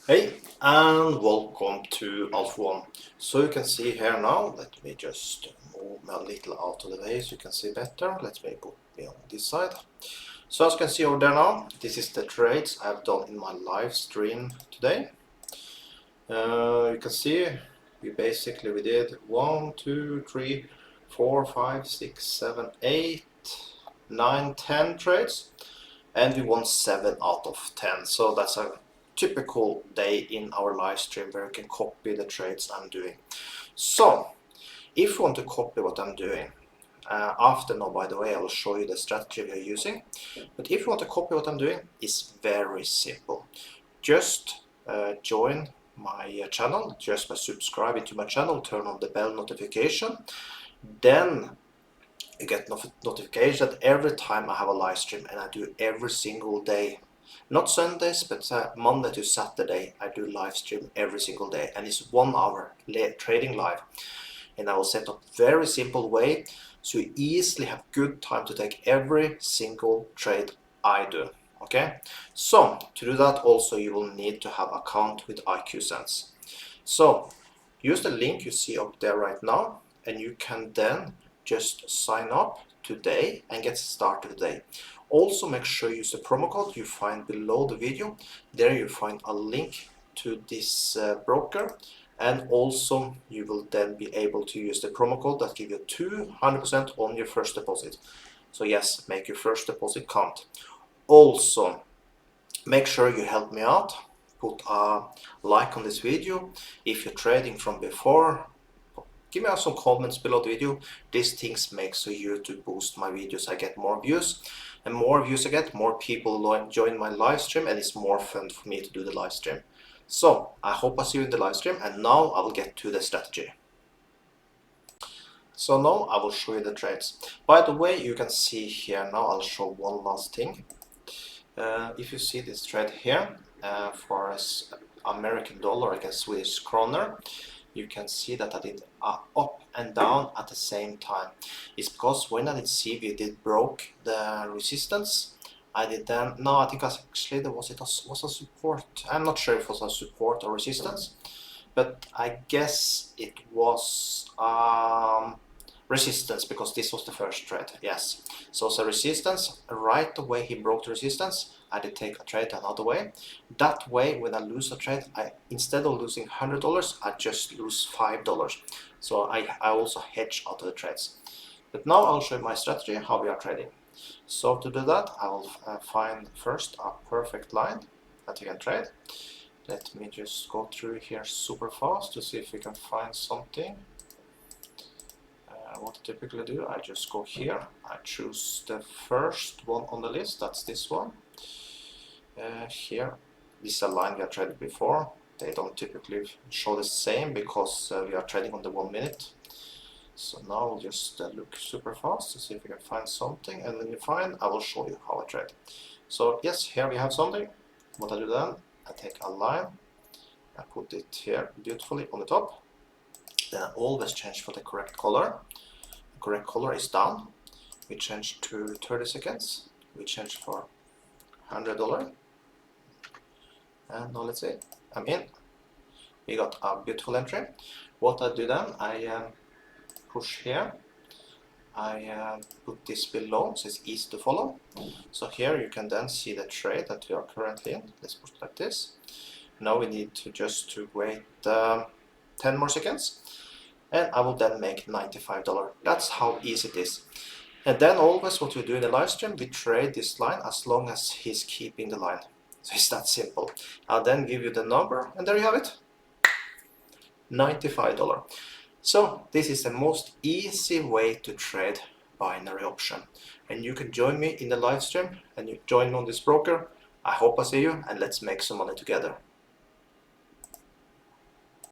Hey, and welcome to Alpha One. So you can see here now, let me just move a little out of the way so you can see better. Let me put me on this side. So as you can see over there now, this is the trades I've done in my live stream today. You can see we did 1, 2, 3, 4, 5, 6, 7, 8, 9, 10 trades, and we won 7 out of 10. So that's a typical day in our live stream where you can copy the trades I'm doing. So if you want to copy what I'm doing, after now, by the way, I will show you the strategy we are using. But if you want to copy what I'm doing, it's very simple. Just join my channel, just by subscribing to my channel, turn on the bell notification. Then you get notification that every time I have a live stream, and I do every single day. Not Sundays, but Monday to Saturday, I do live stream every single day, and it's 1 hour trading live. And I will set up very simple way so you easily have good time to take every single trade I do. Okay, so to do that also you will need to have account with IQ Sense. So use the link you see up there right now, and you can then just sign up today and get started today. Also make sure you use the promo code you find below the video. There you find a link to this broker, and also you will then be able to use the promo code that gives you 200% on your first deposit. So yes, make your first deposit count. Also make sure you help me out, put a like on this video. If you're trading from before, give me some comments below the video. These things make so YouTube boost my videos. I get more views, and more views I get, more people join my live stream, and it's more fun for me to do the live stream. So I hope I see you in the live stream, and now I will get to the strategy. So now I will show you the trades. By the way, you can see here now, I'll show one last thing. If you see this trade here for American dollar against Swedish kroner, you can see that I did up and down at the same time. It's because when I did see we did broke the resistance, I did then, no, I think actually there was a support. I'm not sure if it was a support or resistance, but I guess it was resistance, because this was the first trade. Yes, so it's a resistance. Right away he broke the resistance, I did take a trade another way. That way when I lose a trade, instead of losing $100, I just lose $5. So I also hedge out of the trades. But now I'll show you my strategy, how we are trading. So to do that, I will find first a perfect line that you can trade. Let me just go through here super fast to see if we can find something. What I typically do, I just go here, I choose the first one on the list, that's this one. Here, this is a line we have traded before. They don't typically show the same because we are trading on the 1 minute. So now I'll just look super fast to see if we can find something, and when you find, I will show you how I trade. So yes, here we have something. What I do then, I take a line, I put it here beautifully on the top. Then I always change for the correct color. The correct color is down. We change to 30 seconds. We change for $100. And now let's see, I'm in. We got a beautiful entry. What I do then, I push here. I put this below so it's easy to follow. So here you can then see the trade that we are currently in. Let's put it like this. Now we need to just wait 10 more seconds, and I will then make $95. That's how easy it is. And then always what we do in the live stream, we trade this line as long as he's keeping the line. So it's that simple. I'll then give you the number, and there you have it, $95. So this is the most easy way to trade binary option, and you can join me in the live stream, and you join me on this broker. I hope I see you, and let's make some money together.